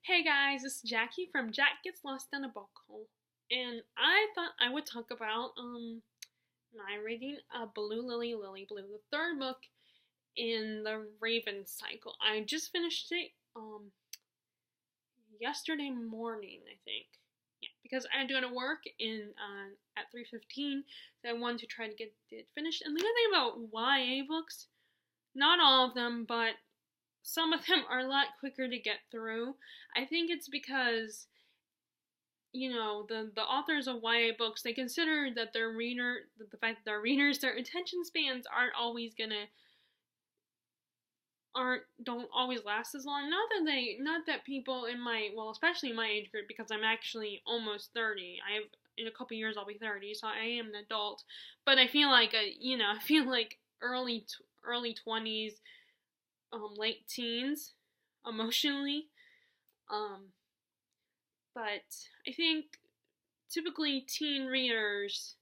Hey guys, this is Jackie from Jack Gets Lost in a Book Hole. And I thought I would talk about my reading of Blue Lily Lily Blue, the third book in the Raven cycle. I just finished it yesterday morning, I think. Yeah, because I had to go to work in at 3:15, so I wanted to try to get it finished. And the other thing about YA books, not all of them, but some of them are a lot quicker to get through. I think it's because the authors of YA books, they consider that the fact that their readers, their attention spans don't always last as long. Not that people in especially my age group, because I'm actually almost 30. In a couple years I'll be 30, so I am an adult. But I feel like I feel like early 20s, late teens, emotionally. Um, but I think typically teen readers,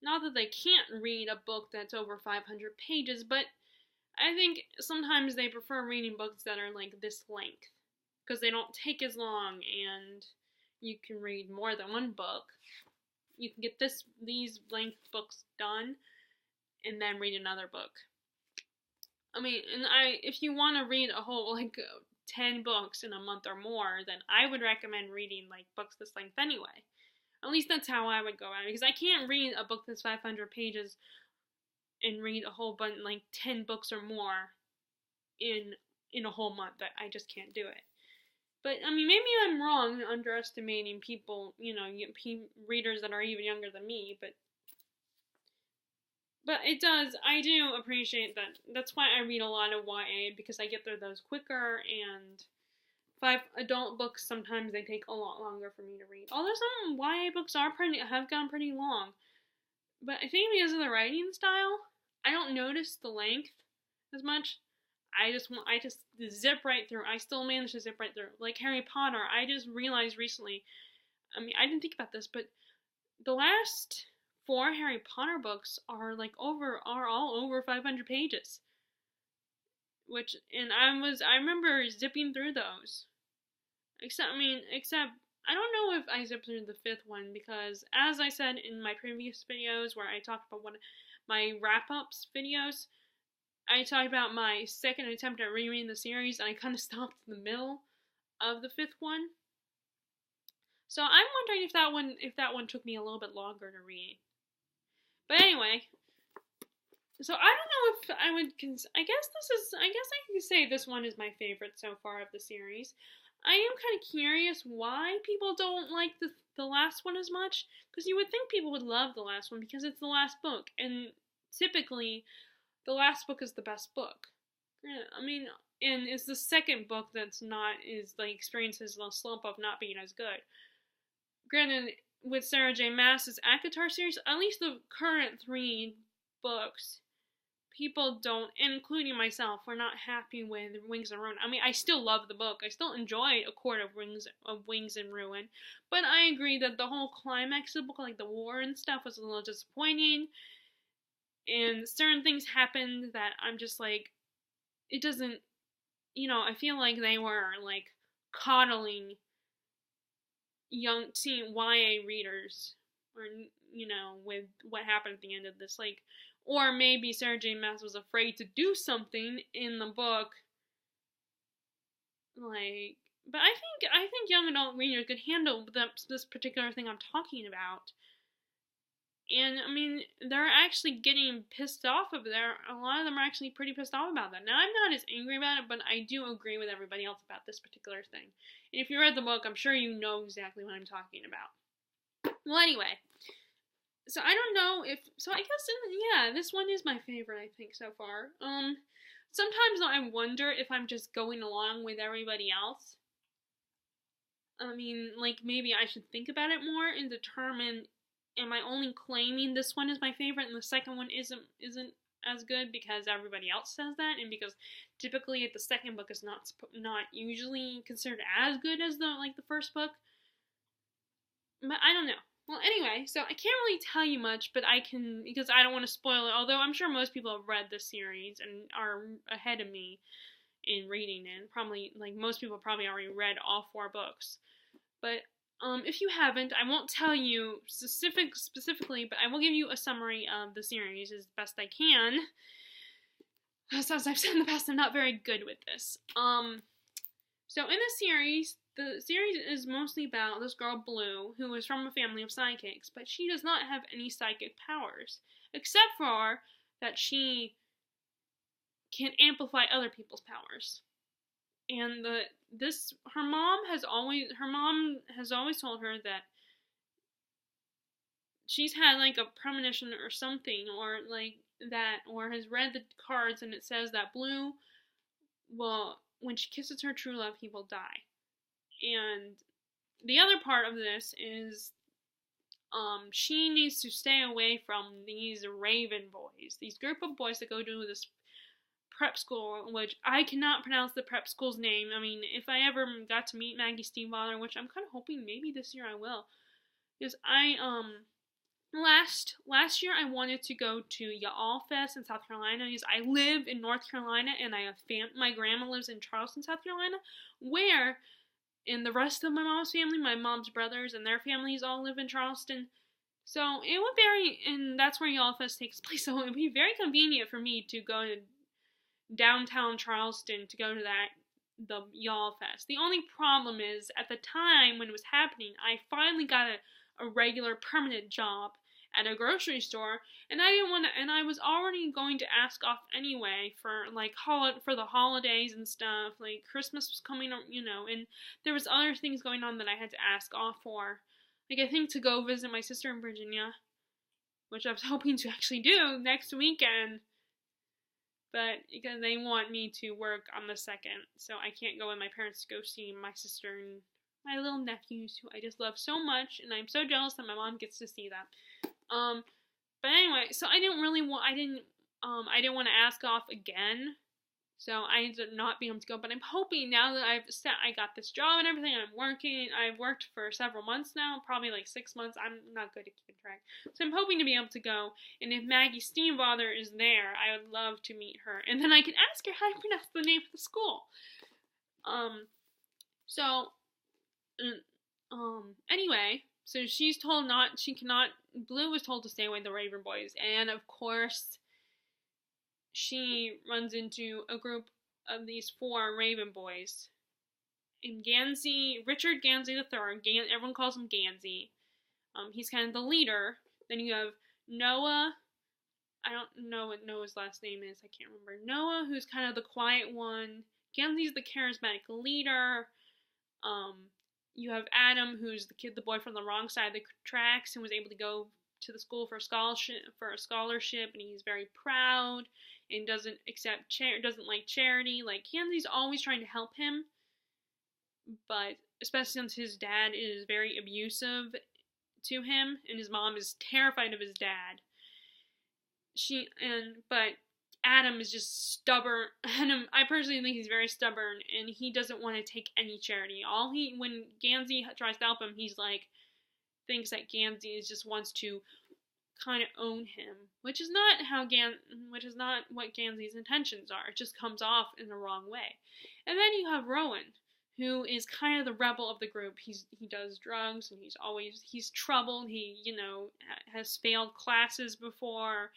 not that they can't read a book that's over 500 pages, but I think sometimes they prefer reading books that are like this length because they don't take as long and you can read more than one book. You can get these length books done and then read another book. I mean, if you want to read a whole 10 books in a month or more, then I would recommend reading like books this length anyway. At least that's how I would go at it, because I can't read a book that's 500 pages and read a whole bunch, like 10 books or more in a whole month. I just can't do it. But I mean, maybe I'm wrong underestimating people, readers that are even younger than me, but I do appreciate that. That's why I read a lot of YA, because I get through those quicker, and 5 adult books, sometimes they take a lot longer for me to read. Although some YA books have gone pretty long. But I think because of the writing style, I don't notice the length as much. I just zip right through. I still manage to zip right through. Like Harry Potter, I just realized recently, I mean, I didn't think about this, but the last 4 Harry Potter books are all over 500 pages. I remember zipping through those. Except I don't know if I zipped through the 5th one, because as I said in my previous videos where I talked about one of my wrap-ups videos, I talked about my second attempt at rereading the series, and I kind of stopped in the middle of the 5th one. So I'm wondering if that one took me a little bit longer to read. But anyway, so I don't know if I would. I guess I can say this one is my favorite so far of the series. I am kind of curious why people don't like the last one as much, because you would think people would love the last one because it's the last book, and typically the last book is the best book. I mean, and it's the second book experiences the slump of not being as good. Granted, with Sarah J. Maas's ACOTAR series, at least the current 3 books, people don't, including myself, were not happy with Wings and Ruin. I mean, I still love the book. I still enjoyed A Court of Wings and Ruin, but I agree that the whole climax of the book, like the war and stuff, was a little disappointing. And certain things happened that I'm just like, it doesn't, I feel like they were like coddling young teen YA readers, or with what happened at the end of this, or maybe Sarah J. Maas was afraid to do something in the book, but I think young adult readers could handle this particular thing I'm talking about. And I mean, they're actually getting pissed off of there. A lot of them are actually pretty pissed off about that. Now, I'm not as angry about it, but I do agree with everybody else about this particular thing. And if you read the book, I'm sure you know exactly what I'm talking about. Well, anyway, so I don't know I guess this one is my favorite, I think, so far. Sometimes I wonder if I'm just going along with everybody else. I mean, maybe I should think about it more and determine, am I only claiming this one is my favorite and the second one isn't as good because everybody else says that, and because typically the second book is not usually considered as good as the first book. But I don't know. Well, anyway, so I can't really tell you much, but I can, because I don't want to spoil it, although I'm sure most people have read this series and are ahead of me in reading it. Probably, like, most people probably already read all 4 books. But if you haven't, I won't tell you specifically, but I will give you a summary of the series as best I can. As I've said in the past, I'm not very good with this. So in the series is mostly about this girl Blue, who is from a family of psychics, but she does not have any psychic powers, except for that she can amplify other people's powers. And her mom has always told her that she's had like a premonition or something, or like that, or has read the cards, and it says that Blue will, when she kisses her true love, he will die. And the other part of this is she needs to stay away from these Raven boys, these group of boys that go to this prep school, which I cannot pronounce the prep school's name. I mean, if I ever got to meet Maggie Stiefvater, which I'm kind of hoping maybe this year I will, because last year I wanted to go to YALLFest in South Carolina, because I live in North Carolina and I have my grandma lives in Charleston, South Carolina, where in the rest of my mom's family, my mom's brothers and their families all live in Charleston. So it would and that's where YALLFest takes place. So it would be very convenient for me to go to downtown Charleston to go to the YALLFest. The only problem is, at the time when it was happening, I finally got a regular permanent job at a grocery store, and I was already going to ask off anyway for for the holidays and stuff. Like Christmas was coming up, and there was other things going on that I had to ask off for. Like, I think to go visit my sister in Virginia, which I was hoping to actually do next weekend. But because they want me to work on the 2nd, so I can't go with my parents to go see my sister and my little nephews, who I just love so much, and I'm so jealous that my mom gets to see them. But anyway, so I didn't want to ask off again, so I ended up not being able to go. But I'm hoping, now that I got this job and everything, I've worked for several months now, probably like 6 months. I'm not good at keeping track, so I'm hoping to be able to go. And if Maggie Stiefvater is there, I would love to meet her, and then I can ask her how to pronounce the name of the school. Anyway, so she's told Blue was told to stay away from the Raven boys, and of course, she runs into a group of these 4 Raven boys. And Richard Gansey III, everyone calls him Gansey. He's kind of the leader. Then you have Noah. I don't know what Noah's last name is. I can't remember. Noah, who's kind of the quiet one. Gansey's the charismatic leader. You have Adam, who's the boy from the wrong side of the tracks, and was able to go to the school for a scholarship, and he's very proud and doesn't like charity. Like, Gansey's always trying to help him, but especially since his dad is very abusive to him, and his mom is terrified of his dad. But Adam is just stubborn. I personally think he's very stubborn, and he doesn't want to take any charity. When Gansey tries to help him, he's like, thinks that Gansey just wants to kind of own him, which is not what Gansey's intentions are. It just comes off in the wrong way. And then you have Rowan, who is kind of the rebel of the group. He does drugs, and he's troubled. He has failed classes before,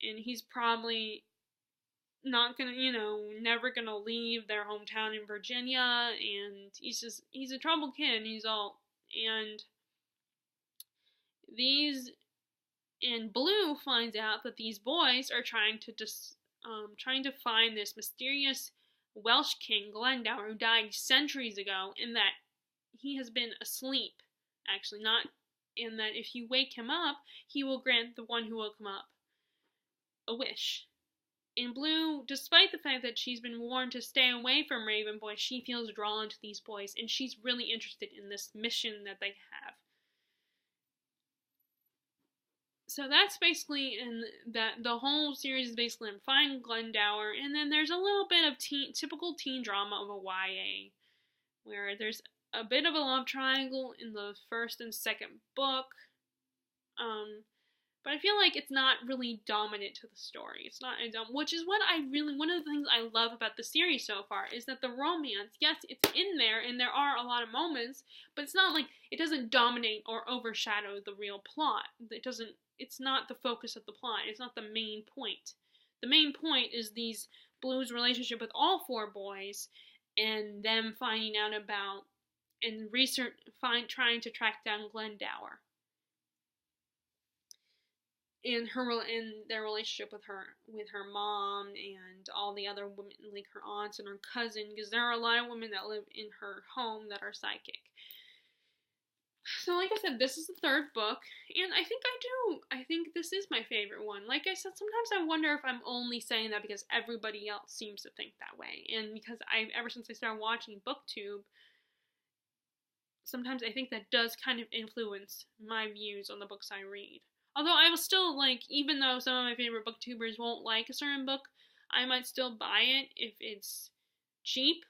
and he's probably not gonna never gonna leave their hometown in Virginia, and he's a troubled kid. And Blue finds out that these boys are trying to find this mysterious Welsh king, Glendower, who died centuries ago, and that he has been asleep, actually, and that if you wake him up, he will grant the one who woke him up a wish. And Blue, despite the fact that she's been warned to stay away from Raven Boys, she feels drawn to these boys, and she's really interested in this mission that they have. So that's basically the whole series is basically on finding Glendower, and then there's a little bit of typical teen drama of a YA, where there's a bit of a love triangle in the first and second book. but I feel like it's not really dominant to the story. It's not, which is what one of the things I love about the series so far is that the romance, yes, it's in there and there are a lot of moments, but it's not like it doesn't dominate or overshadow the real plot. It's not the focus of the plot. It's not the main point. The main point is Blue's relationship with all four boys and them finding out about and trying to track down Glendower. And their relationship with her mom and all the other women, like her aunts and her cousin, because there are a lot of women that live in her home that are psychic. So like I said, this is the third book, and I think this is my favorite one. Like I said, sometimes I wonder if I'm only saying that because everybody else seems to think that way, and because ever since I started watching BookTube, sometimes I think that does kind of influence my views on the books I read. Although I will still, like, even though some of my favorite booktubers won't like a certain book, I might still buy it if it's cheap.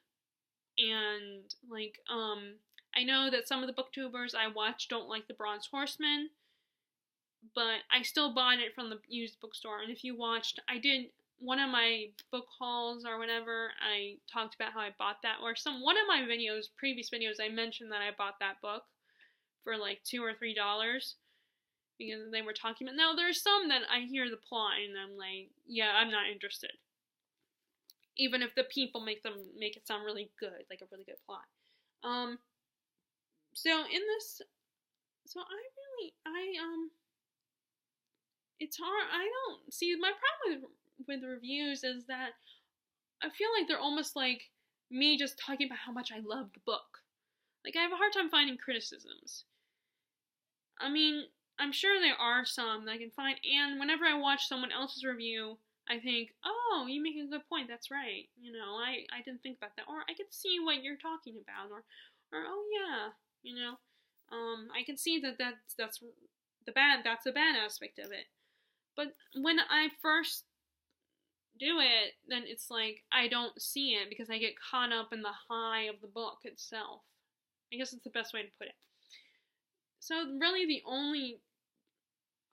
And, like, I know that some of the booktubers I watch don't like The Bronze Horseman, but I still bought it from the used bookstore. And if you watched, I did one of my book hauls or whatever, I talked about how I bought that. Or one of my previous videos, I mentioned that I bought that book for like $2 or $3. Because they were talking about. Now, there's some that I hear the plot and I'm like, yeah, I'm not interested. Even if the people make it sound really good, like a really good plot. It's hard. I don't see, my problem with reviews is that I feel like they're almost like me just talking about how much I love the book. Like, I have a hard time finding criticisms. I mean, I'm sure there are some that I can find, and whenever I watch someone else's review, I think, oh, you make a good point, that's right, I didn't think about that, or I can see what you're talking about, or oh yeah, I can see that's the bad aspect of it, but when I first do it, then it's like, I don't see it, because I get caught up in the high of the book itself. I guess it's the best way to put it. So really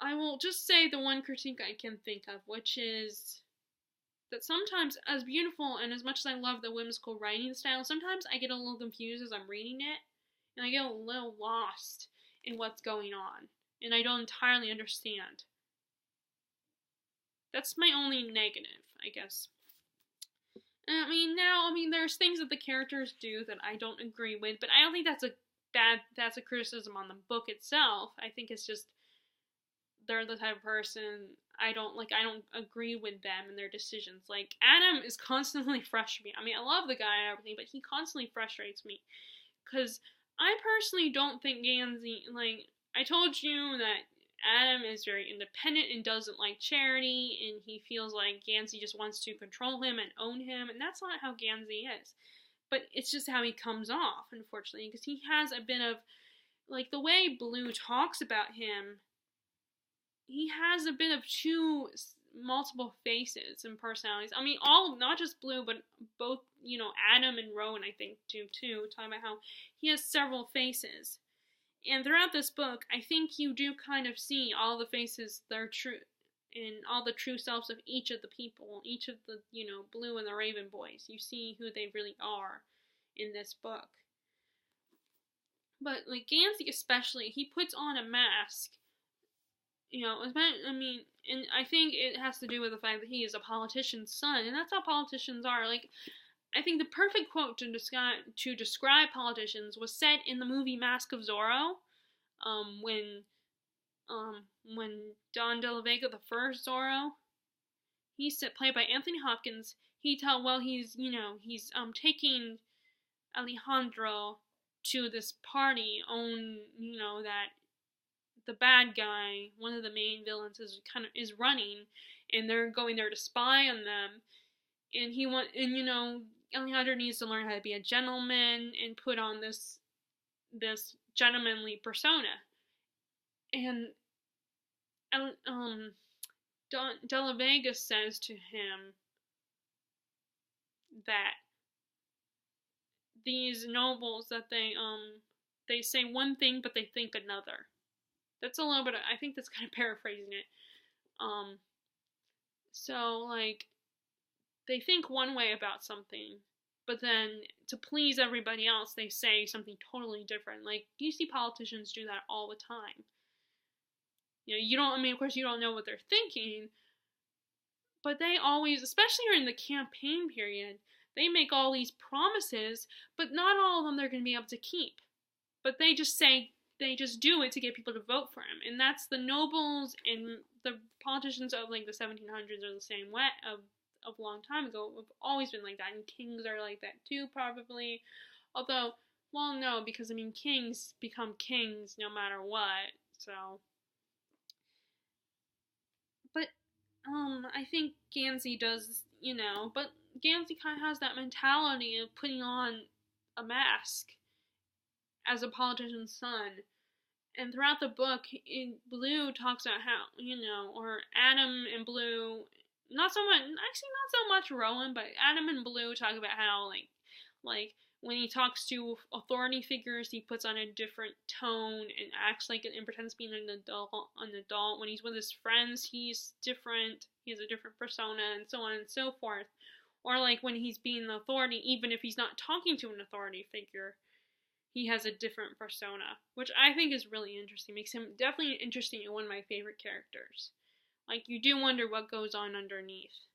I will just say the one critique I can think of, which is that sometimes, as beautiful and as much as I love the whimsical writing style, sometimes I get a little confused as I'm reading it, and I get a little lost in what's going on, and I don't entirely understand. That's my only negative, I guess. There's things that the characters do that I don't agree with, but I don't think that's a criticism on the book itself. I think it's just they're the type of person I don't agree with them and their decisions. Like, Adam is constantly frustrating me. I mean, I love the guy and everything, but he constantly frustrates me. Because I personally don't think Gansey, I told you that Adam is very independent and doesn't like charity, and he feels like Gansey just wants to control him and own him, and that's not how Gansey is. But it's just how he comes off, unfortunately, because he has a bit of, the way Blue talks about him, he has a bit of multiple faces and personalities. I mean, not just Blue, but both, Adam and Rowan, I think, do too, talking about how he has several faces. And throughout this book, I think you do kind of see all the faces that are true, and all the true selves of each of the people, each of the, Blue and the Raven boys. You see who they really are in this book. But, Gansey especially, he puts on a mask. And I think it has to do with the fact that he is a politician's son, and that's how politicians are. I think the perfect quote to describe politicians was said in the movie Mask of Zorro, when Don De La Vega, the first Zorro, he's played by Anthony Hopkins. He's taking Alejandro to this party that the bad guy, one of the main villains, is running, and they're going there to spy on them. And Alejandro needs to learn how to be a gentleman and put on this gentlemanly persona. And De La Vega says to him that these nobles, that they say one thing but they think another. That's a little bit. I think that's kind of paraphrasing it. Um, so like they think one way about something, but then to please everybody else, they say something totally different. Like you see politicians do that all the time. You don't. I mean, of course, you don't know what they're thinking, but they always, especially during the campaign period, they make all these promises, but not all of them they're going to be able to keep. But they just do it to get people to vote for him. And that's the nobles and the politicians of like the 1700s are the same way of a long time ago. Have always been like that, and kings are like that too, probably. Although, well, no, because I mean, kings become kings no matter what. So, but I think Gansey does, but Gansey kind of has that mentality of putting on a mask as a politician's son. And throughout the book, Blue talks about how, or Adam and Blue, not so much Rowan, but Adam and Blue talk about how, like when he talks to authority figures, he puts on a different tone and acts like and pretends being an adult. When he's with his friends, he's different. He has a different persona, and so on and so forth. Or like when he's being the authority, even if he's not talking to an authority figure, he has a different persona, which I think is really interesting. Makes him definitely interesting and one of my favorite characters. Like, you do wonder what goes on underneath.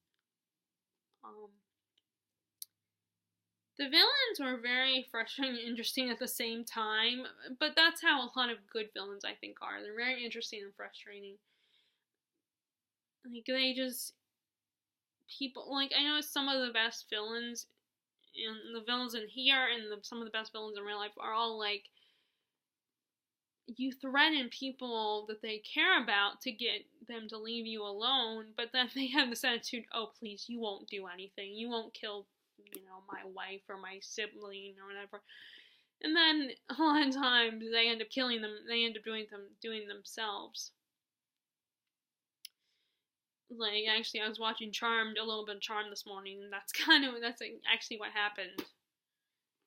The villains were very frustrating and interesting at the same time, but that's how a lot of good villains, I think, are. They're very interesting and frustrating. Like, I know some of the best villains, and the villains in here, and some of the best villains in real life are all, like, you threaten people that they care about to get them to leave you alone, but then they have this attitude, oh, please, you won't do anything. You won't kill, my wife or my sibling or whatever. And then a lot of times they end up killing them. They end up doing themselves. Like, actually, I was watching a little bit of Charmed this morning, and that's actually what happened.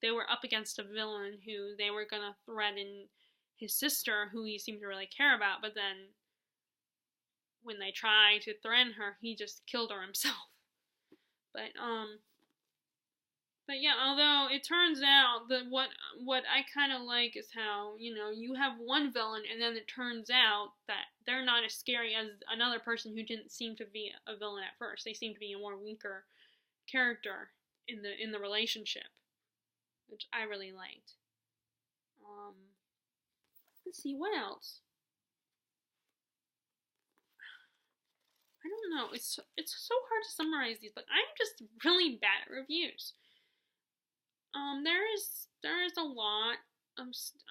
They were up against a villain who they were gonna threaten his sister, who he seemed to really care about, but then when they tried to threaten her, he just killed her himself. But yeah, although it turns out that what I kind of like is how, you have one villain and then it turns out that they're not as scary as another person who didn't seem to be a villain at first. They seem to be a more weaker character in the relationship, which I really liked. Let's see, what else? I don't know. It's so hard to summarize these, but I'm just really bad at reviews. There is a lot. I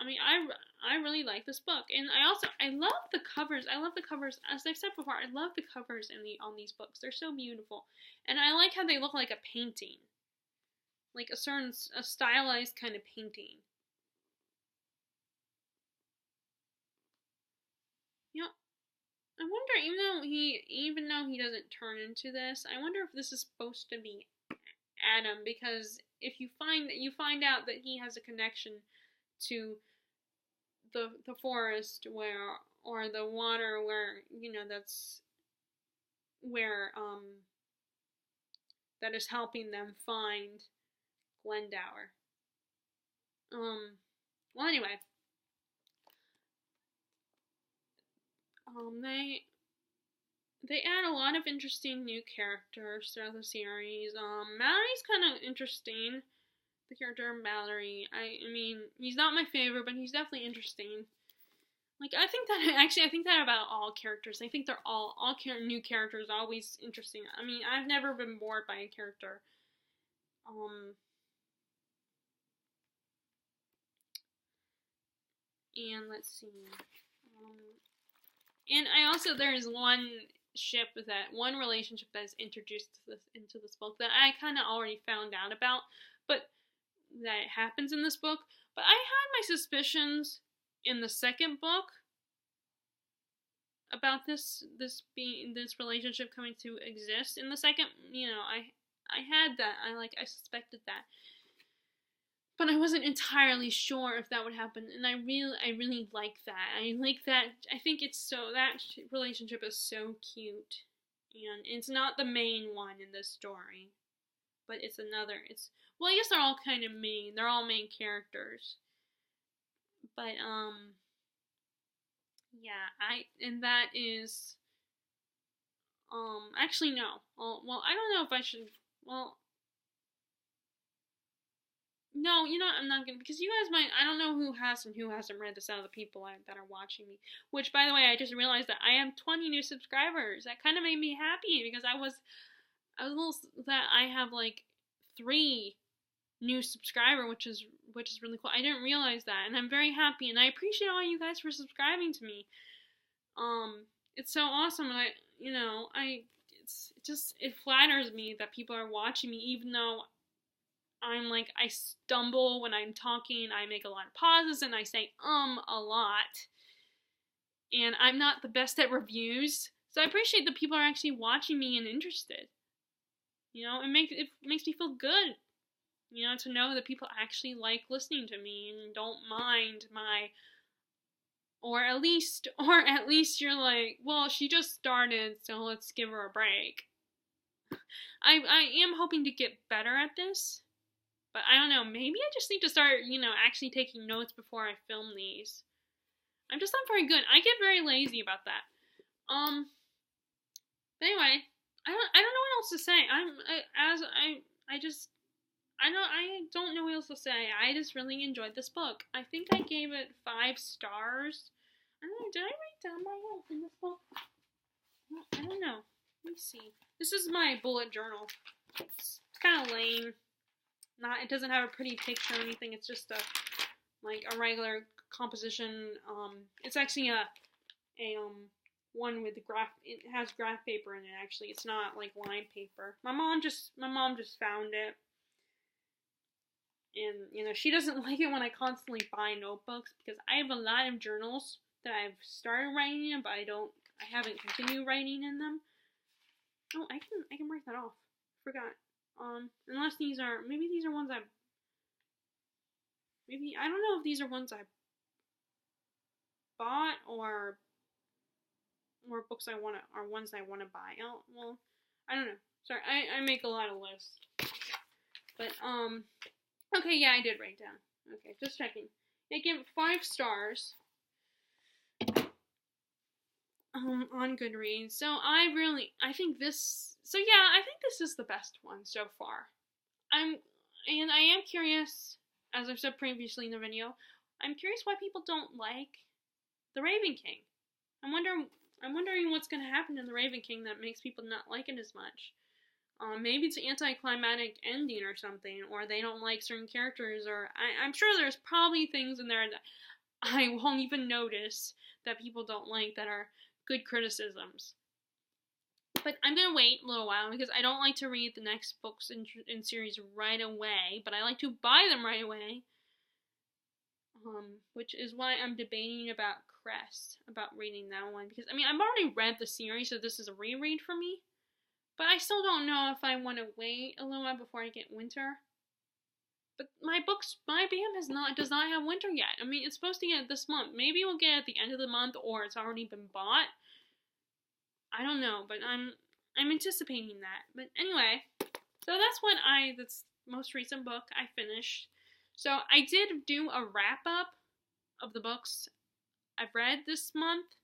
mean, I really like this book, and I love the covers. I love the covers. As I've said before, I love the covers on these books. They're so beautiful, and I like how they look like a painting, like a stylized kind of painting. I wonder, even though he doesn't turn into this, I wonder if this is supposed to be Adam, because if you find out that he has a connection to the forest or the water where, that's where that is helping them find Glendower. Well, anyway, they add a lot of interesting new characters throughout the series. Mallory's kind of interesting. The character Mallory. I mean, he's not my favorite, but he's definitely interesting. Like, I think that about all characters. I think they're all new characters are always interesting. I mean, I've never been bored by a character. And let's see. And there's one relationship that is introduced into this book that I kind of already found out about, but that it happens in this book. But I had my suspicions in the second book about this relationship coming to exist. In the second, I had that. I suspected that. but I wasn't entirely sure if that would happen, and I really like that. I like that. I think that relationship is so cute, and it's not the main one in this story, but it's another. Well, I guess they're all kind of main. They're all main characters, but yeah. And that is actually no. Well, I don't know if I should. Well, no, I'm not gonna, because you guys might. I don't know who has and who hasn't read this out of the people that are watching me. Which, by the way, I just realized that I have 20 new subscribers. That kind of made me happy because I was a little that I have like 3 new subscriber, which is really cool. I didn't realize that, and I'm very happy, and I appreciate all you guys for subscribing to me. It's so awesome, and it flatters me that people are watching me, even though I stumble when I'm talking, I make a lot of pauses, and I say, a lot. And I'm not the best at reviews, so I appreciate that people are actually watching me and interested. It makes me feel good, to know that people actually like listening to me and don't mind or at least you're like, well, she just started, so let's give her a break. I am hoping to get better at this. But I don't know, maybe I just need to start, actually taking notes before I film these. I'm just not very good. I get very lazy about that. But anyway, I don't know what else to say. I don't know what else to say. I just really enjoyed this book. I think I gave it 5 stars. I don't know, did I write down my notes in this book? I don't know. Let me see. This is my bullet journal. It's kind of lame. It doesn't have a pretty picture or anything. It's just a regular composition. It's actually a one with it has graph paper in it. Actually, it's not like lined paper. My mom just found it, and she doesn't like it when I constantly buy notebooks because I have a lot of journals that I've started writing in, but I haven't continued writing in them. Oh, I can mark that off. Forgot. Unless maybe these are ones I don't know if these are ones I bought or books or ones I want to buy. Well, I don't know. Sorry, I make a lot of lists. But, okay, yeah, I did write down. Okay, just checking. I give it 5 stars. On Goodreads. So I think this is the best one so far. I am curious, as I've said previously in the video, I'm curious why people don't like The Raven King. I'm wondering what's going to happen in The Raven King that makes people not like it as much. Maybe it's an anticlimactic ending or something, or they don't like certain characters, or I'm sure there's probably things in there that I won't even notice that people don't like that are good criticisms. But I'm going to wait a little while because I don't like to read the next books in series right away, but I like to buy them right away. Which is why I'm debating about Crest, about reading that one. Because, I've already read the series, so this is a reread for me. But I still don't know if I want to wait a little while before I get Winter. But my BAM does not have Winter yet. It's supposed to get it this month. Maybe we'll get it at the end of the month, or it's already been bought. I don't know, but I'm anticipating that. But anyway, so that's this most recent book I finished. So I did do a wrap-up of the books I've read this month,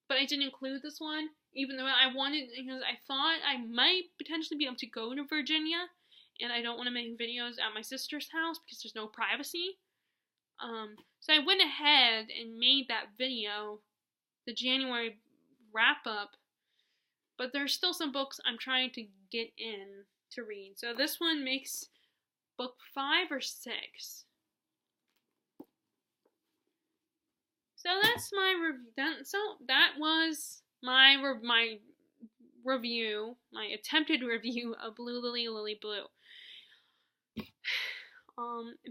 but I didn't include this one, even though I wanted, because I thought I might potentially be able to go to Virginia, and I don't want to make videos at my sister's house because there's no privacy. So I went ahead and made that video, the January wrap-up, but there's still some books I'm trying to get in to read. So this one makes book 5 or 6. So that's my review. So that was my review, my attempted review of Blue Lily, Lily Blue.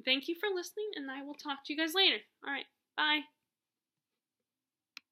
Thank you for listening, and I will talk to you guys later. Alright, bye.